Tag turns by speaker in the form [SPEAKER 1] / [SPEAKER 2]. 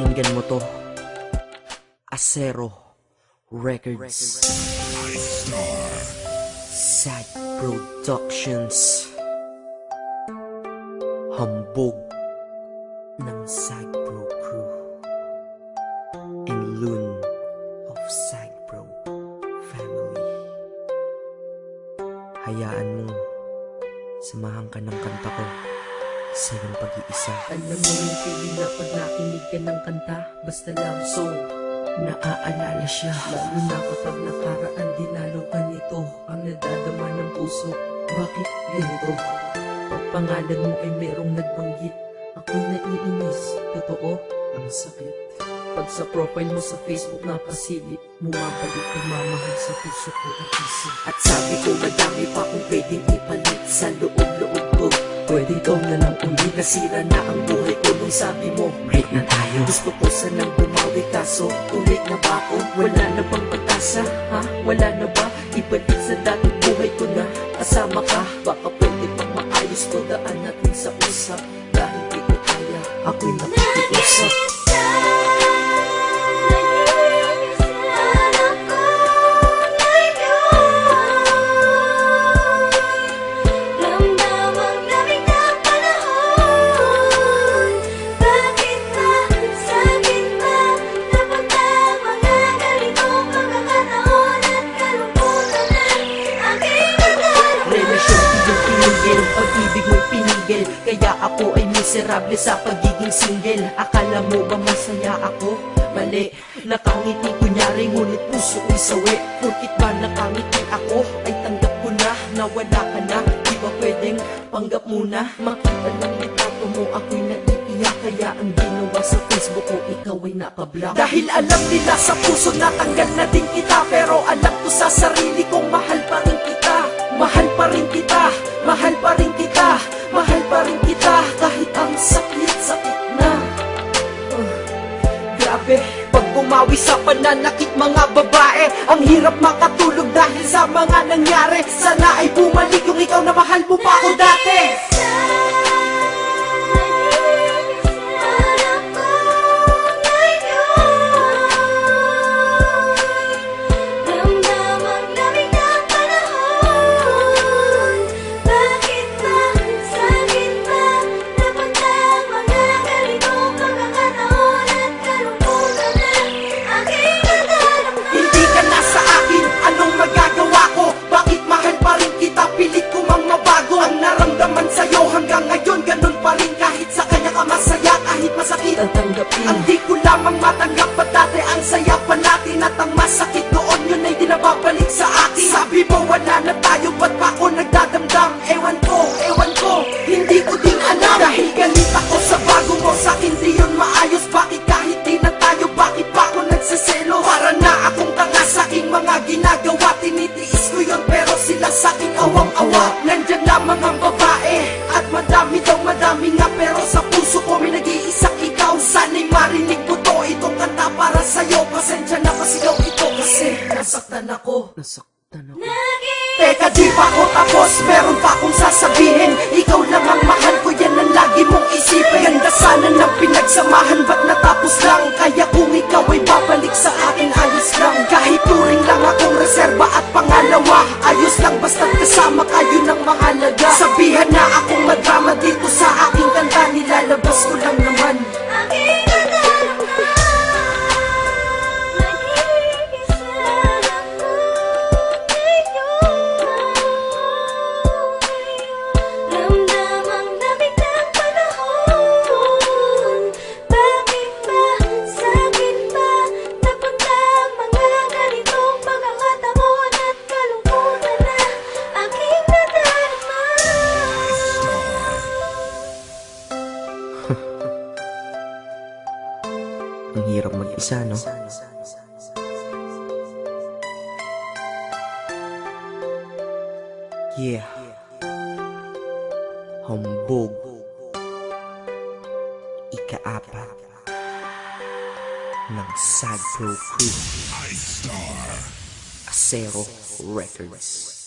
[SPEAKER 1] Pakinggan mo to. Acero Records, Sad Productions, hambog ng Sagbro Crew, and Loon of Sagbro Family. Hayaan mong samahan ka ng kanta ko sa iyong pag-iisa.
[SPEAKER 2] Alam mo yung feeling na pag nakinig ka ng kanta, basta lang song, naaalala siya. Lalo na kapag nakaraan, dinalo ka nito, ang nadadama ng puso. Bakit ganito? Pag pangalan mo ay merong nagbanggit, ako'y naiinis. Totoo, ang sakit. Pag sa profile mo sa Facebook nakasilip, bumabalik ang mamahal sa puso ko at isip. At sabi ko madami pa kung pwedeng ipalit sa loob-loob ko. Pwede ikaw na lang uli, nasira na ang buhay ko nung sabi mo break na tayo. Gusto ko sanang bumawi kaso uwi na ba ako? Wala na bang pag-asa? Ha? Wala na ba? Ibalik sa dating buhay ko na kasama ka. Baka pwede pang maayos ko, daan natin sa usap. Dahil di ko kaya, ako'y nakikiusap. Pag-ibig mo'y pinigil, kaya ako ay miserable sa pagiging single. Akala mo ba masaya ako? Mali, nakangiti kunyari ngunit puso ko'y sawi. Porkit ba nakangiti ako, ay tanggap ko na nawala ka na. Di ba pwedeng panggap muna? Makita ng litrato mo, ako'y naiiyak. Kaya ang ginawa sa Facebook ko, ikaw ay nakablock. Dahil alam nila sa puso natanggal na din kita, pero alam ko sa sarili kong mahal pa rin kita. Mahal pa rin kita, mahal pa rin kita, mahal pa rin kita. Kahit ang sakit na. Grabe, pag bumawi sa pananakit mga babae, ang hirap makatulog dahil sa mga nangyari. Sana ay bumalik yung ikaw na mahal mo pa ako dati. Ang di ko lamang matanggap pa dati, ang saya pa natin at ang masakit noon, yun ay di nababalik sa akin. Sabi mo wala na tayo, ba't pa ako nagdadamdam? Ewan ko, hindi ko din alam. Dahil galit ako sa bago mo, sa'kin di yun maayos. Bakit kahit di na tayo, bakit pa ako nagsaselo? Para na akong tanga sa'king mga ginagawa, tinitiis ko yun pero sila sa'king awang-awa. Nandyan lamang ang babae at madami daw madami nga, pero sa puso ko may nag-iisang ikaw. Sana'y marinig mo to, itong kanta para sa'yo. Pasensya na pasigaw ito kasi nasaktan ako. Teka, di pa ako tapos, meron pa akong sasabihin. Ikaw lang ang mahal ko, yan ang lagi mong isipin. Ganda sana ng pinagsamahan, ba't natapos lang? Kaya kung ikaw ay babalik sa akin, ayos lang. Kahit turing lang akong reserba at pangalawa, ayos lang basta't kasama kayo ng mahalaga. Sabihan na akong madrama dito sa aking kanta, nilalabas ko lang naman.
[SPEAKER 1] Ang hirap mag-isa, no? Yeah. Hambog. Ika-apat ng Sagbro Crew, Acero Records.